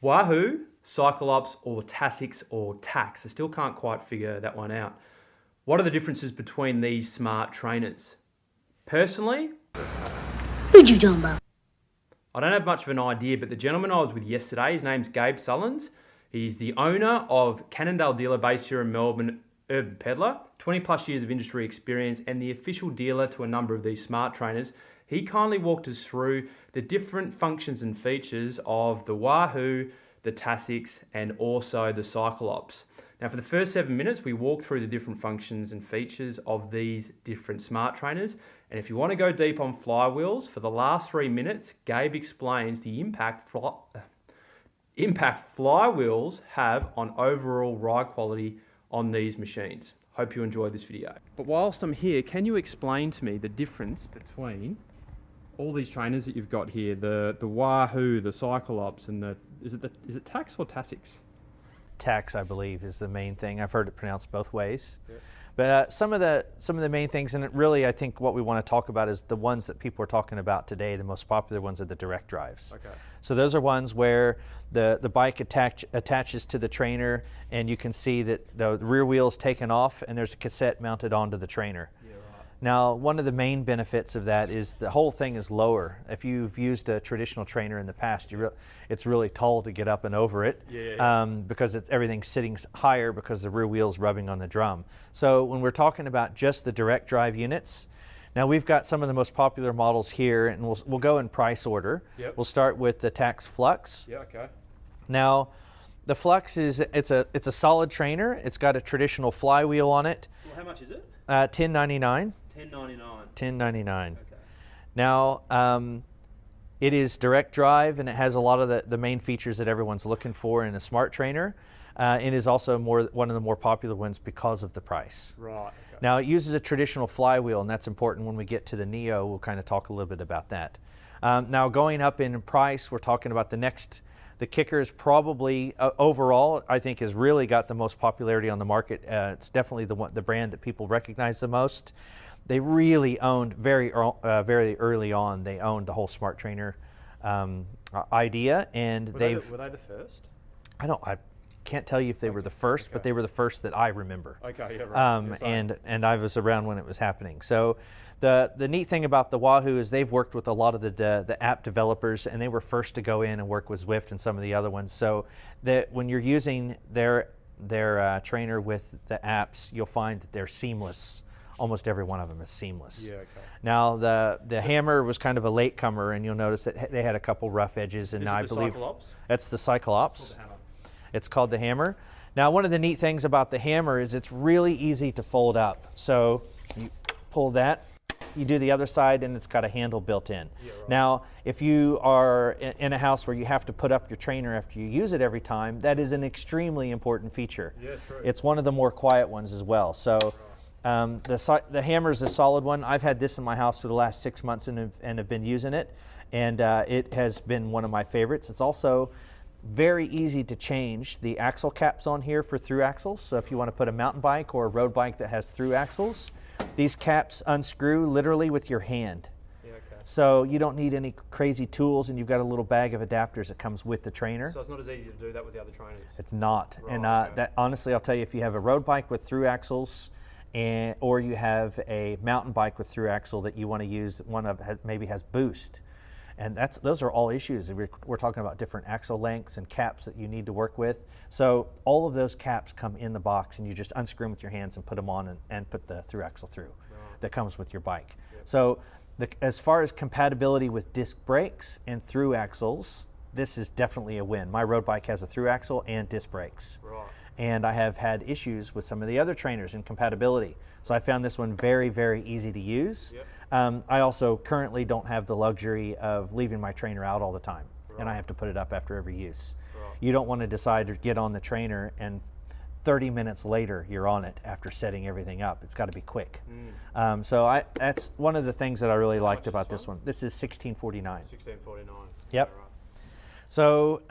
Wahoo, CycleOps, or TASICS or TACS. I still can't quite figure that one out. What are the differences between these smart trainers? Personally, What you talking about? I don't have much of an idea, but the gentleman I was with yesterday, his name's Gabe Sullins. He's the owner of Cannondale dealer based here in Melbourne, Urban Peddler, 20 plus years of industry experience and the official dealer to a number of these smart trainers. He kindly walked us through the different functions and features of the Wahoo, the TASICS, and also the CycleOps. Now for the first 7 minutes, we walked through the different functions and features of these different smart trainers. And if you want to go deep on flywheels, for the last 3 minutes, Gabe explains the impact flywheels have on overall ride quality on these machines. Hope you enjoyed this video. But whilst I'm here, can you explain to me the difference between all these trainers that you've got here, the Wahoo, the CycleOps, and is it TACS or TASICS? TACS, I believe, is the main thing. I've heard it pronounced both ways. Yep. But some of the main things, and really I think what we want to talk about is the ones that people are talking about today. The most popular ones are the direct drives. Okay. So those are ones where the bike attaches to the trainer, and you can see that the rear wheel is taken off and there's a cassette mounted onto the trainer. Yeah, right. Now, one of the main benefits of that is the whole thing is lower. If you've used a traditional trainer in the past, it's really tall to get up and over it. Yeah. Because everything's sitting higher because the rear wheel's rubbing on the drum. So when we're talking about just the direct drive units, now we've got some of the most popular models here, and we'll go in price order. Yep. We'll start with the TACS Flux. Yeah, okay. Now, the Flux it's a solid trainer. It's got a traditional flywheel on it. Well, how much is it? $10.99. $10.99. $10.99. Okay. Now, it is direct drive, and it has a lot of the main features that everyone's looking for in a smart trainer. It is also one of the more popular ones because of the price. Right. Okay. Now, it uses a traditional flywheel, and that's important when we get to the Neo. We'll kind of talk a little bit about that. Now, going up in price, we're talking about the Kickr is probably, overall, I think has really got the most popularity on the market. It's definitely the brand that people recognize the most. They really owned very early on. They owned the whole smart trainer idea, and were they the first? I can't tell you if they were the first, but they were the first that I remember. Okay, yeah, right. And I was around when it was happening. So the neat thing about the Wahoo is they've worked with a lot of the app developers, and they were first to go in and work with Zwift and some of the other ones. So that when you're using their trainer with the apps, you'll find that they're seamless. Almost every one of them is seamless. Yeah, okay. Now the Hammer was kind of a latecomer, and you'll notice that they had a couple rough edges, and now I believe CycleOps? that's the CycleOps. Hammer. It's called the Hammer. Now, one of the neat things about the Hammer is it's really easy to fold up. So you pull that, you do the other side, and it's got a handle built in. Yeah, right. Now, if you are in a house where you have to put up your trainer after you use it every time, that is an extremely important feature. Yeah, true. It's one of the more quiet ones as well. So the Hammer is a solid one. I've had this in my house for the last 6 months and have been using it, and it has been one of my favorites. It's also very easy to change the axle caps on here for through axles. So if you want to put a mountain bike or a road bike that has through axles, these caps unscrew literally with your hand. Yeah, okay. So you don't need any crazy tools, and you've got a little bag of adapters that comes with the trainer. So it's not as easy to do that with the other trainers? It's not. Right, And okay. that honestly, I'll tell you, if you have a road bike with through axles, or you have a mountain bike with through axle that you want to use, maybe has boost, and those are all issues. We're talking about different axle lengths and caps that you need to work with. So all of those caps come in the box, and you just unscrew them with your hands and put them on and put the through axle through. Right. That comes with your bike. Yep. So as far as compatibility with disc brakes and through axles, this is definitely a win. My road bike has a through axle and disc brakes. Right. And I have had issues with some of the other trainers in compatibility. So I found this one very, very easy to use. Yep. I also currently don't have the luxury of leaving my trainer out all the time, and I have to put it up after every use. Right. You don't want to decide to get on the trainer and 30 minutes later you're on it after setting everything up. It's got to be quick. So that's one of the things that I really liked about this one. This is $16.49. $16.49. Yep. Right. So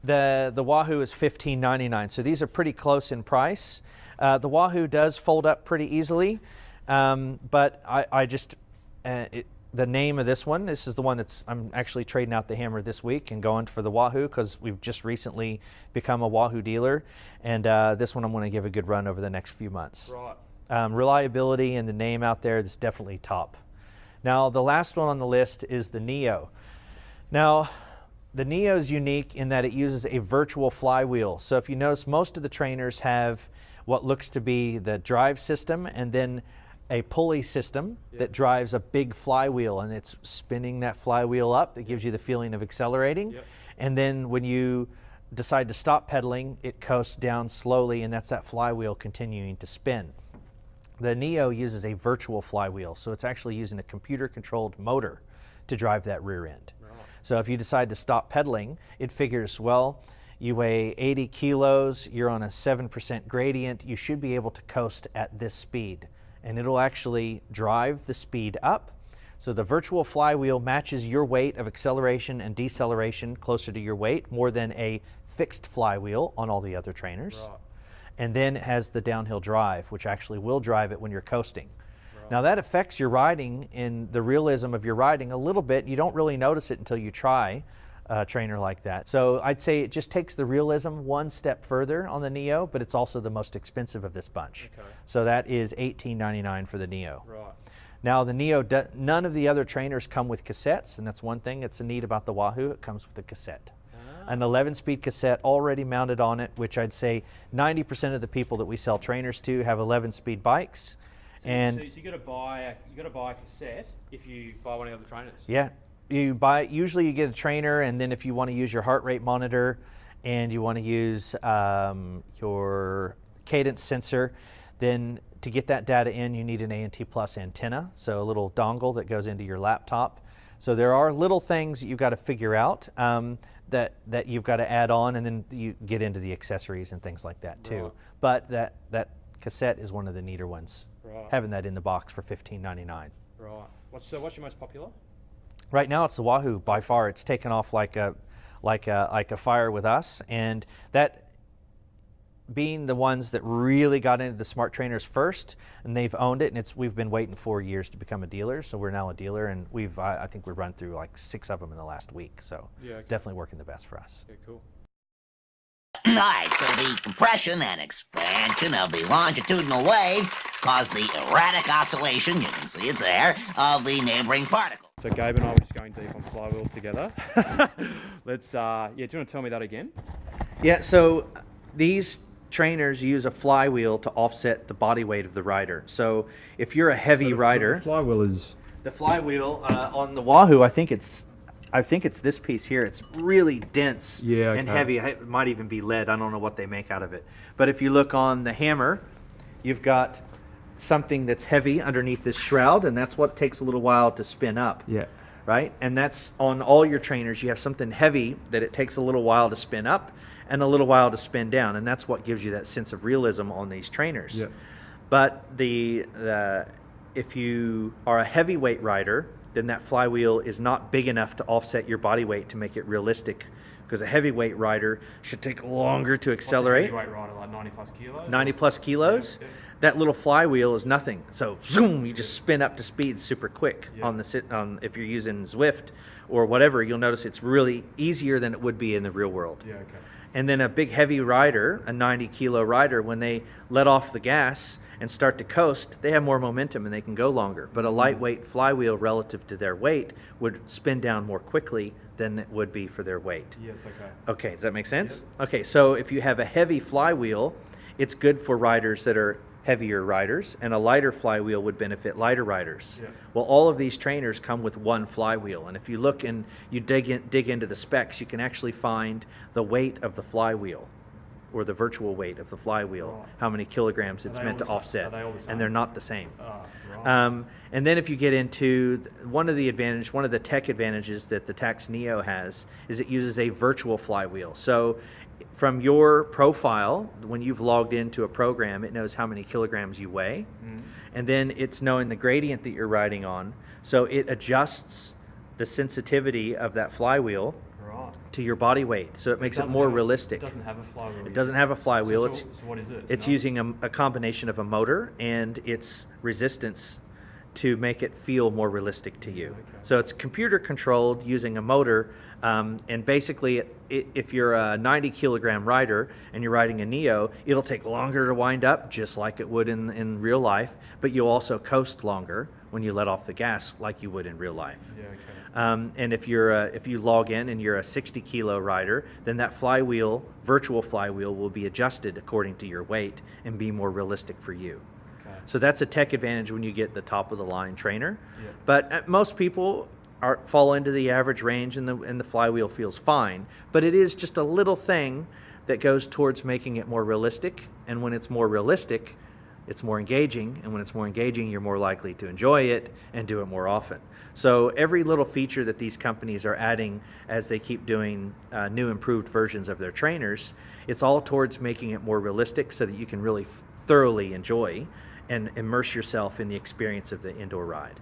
the Wahoo is $15.99. So these are pretty close in price. The Wahoo does fold up pretty easily, but the name of this one, this is the one I'm actually trading out the hammer this week and going for the Wahoo because we've just recently become a Wahoo dealer. And this one I'm going to give a good run over the next few months. Right. Reliability and the name out there is definitely top. Now, the last one on the list is the Neo. Now, the Neo is unique in that it uses a virtual flywheel. So if you notice, most of the trainers have what looks to be the drive system and then a pulley system that drives a big flywheel, and it's spinning that flywheel up. It gives you the feeling of accelerating. And then when you decide to stop pedaling, it coasts down slowly, and that's that flywheel continuing to spin. The Neo uses a virtual flywheel, so it's actually using a computer-controlled motor to drive that rear end. So if you decide to stop pedaling, it figures, well, you weigh 80 kilos, you're on a 7% gradient, you should be able to coast at this speed. And it'll actually drive the speed up. So the virtual flywheel matches your weight of acceleration and deceleration closer to your weight more than a fixed flywheel on all the other trainers. Right. And then it has the downhill drive, which actually will drive it when you're coasting. Now that affects your riding in the realism of your riding a little bit. You don't really notice it until you try a trainer like that. So I'd say it just takes the realism one step further on the Neo, but it's also the most expensive of this bunch. Okay. So that is $18.99 for the Neo. Right. Now the Neo, none of the other trainers come with cassettes, and that's one thing that's neat about the Wahoo. It comes with a cassette. An 11-speed cassette already mounted on it, which I'd say 90% of the people that we sell trainers to have 11-speed bikes. So you got to buy a cassette if you buy one of the other trainers. Yeah, usually you get a trainer, and then if you want to use your heart rate monitor and you want to use your cadence sensor, then to get that data in, you need an A&T Plus antenna, so a little dongle that goes into your laptop. So there are little things that you've got to figure out that you've got to add on, and then you get into the accessories and things like that too. Right. But that cassette is one of the neater ones. Right. Having that in the box for $15.99. Right. So what's your most popular? Right now it's the Wahoo by far. It's taken off like a fire with us, and that being the ones that really got into the smart trainers first, and they've owned it, and we've been waiting 4 years to become a dealer, so we're now a dealer, and I think we've run through like 6 of them in the last week, so it's definitely working the best for us. Yeah, cool. All right, so the compression and expansion of the longitudinal waves cause the erratic oscillation, you can see it there, of the neighboring particles. So Gabe and I were just going deep on flywheels together. Let's, do you want to tell me that again? Yeah, so these trainers use a flywheel to offset the body weight of the rider. So if you're a heavy rider, The flywheel is... the flywheel on the Wahoo, I think it's this piece here. It's really dense and heavy. It might even be lead. I don't know what they make out of it. But if you look on the Hammer, you've got something that's heavy underneath this shroud, and that's what takes a little while to spin up. Yeah. Right? And that's on all your trainers. You have something heavy that it takes a little while to spin up and a little while to spin down, and that's what gives you that sense of realism on these trainers. Yeah. But if you are a heavyweight rider, then that flywheel is not big enough to offset your body weight to make it realistic, because a heavyweight rider should take longer to accelerate. What's a heavyweight rider, like 90 plus kilos? 90 plus kilos. Yeah. That little flywheel is nothing. So zoom, you just spin up to speed super quick. If you're using Zwift or whatever, you'll notice it's really easier than it would be in the real world. Yeah, okay. And then a big heavy rider, a 90 kilo rider, when they let off the gas and start to coast, they have more momentum and they can go longer. But a lightweight flywheel relative to their weight would spin down more quickly than it would be for their weight. Yes, okay. Okay, does that make sense? Yep. Okay, so if you have a heavy flywheel, it's good for riders that are heavier riders, and a lighter flywheel would benefit lighter riders. Yeah. Well, all of these trainers come with one flywheel, and if you look and you dig into the specs, you can actually find the weight of the flywheel, or the virtual weight of the flywheel, Right. how many kilograms it's meant to Are offset, they all the same? and they're not the same. Right. And then if you get into one of the tech advantages that the Tacx Neo has is it uses a virtual flywheel. So from your profile, when you've logged into a program, it knows how many kilograms you weigh, and then it's knowing the gradient that you're riding on, so it adjusts the sensitivity of that flywheel Right. to your body weight, so it makes it more realistic. It doesn't have a flywheel. It doesn't have a flywheel. So what is it? It's using a combination of a motor and its resistance to make it feel more realistic to you. So it's computer controlled using a motor, and basically if you're a 90 kilogram rider and you're riding a Neo, it'll take longer to wind up, just like it would in real life, but you'll also coast longer when you let off the gas like you would in real life. Yeah, okay. And if you log in and you're a 60 kilo rider, then that flywheel, virtual flywheel, will be adjusted according to your weight and be more realistic for you. Okay. So that's a tech advantage when you get the top of the line trainer. Yeah. But most people fall into the average range, and the flywheel feels fine. But it is just a little thing that goes towards making it more realistic. And when it's more realistic, it's more engaging, and when it's more engaging, you're more likely to enjoy it and do it more often. So every little feature that these companies are adding as they keep doing new improved versions of their trainers, it's all towards making it more realistic so that you can really thoroughly enjoy and immerse yourself in the experience of the indoor ride.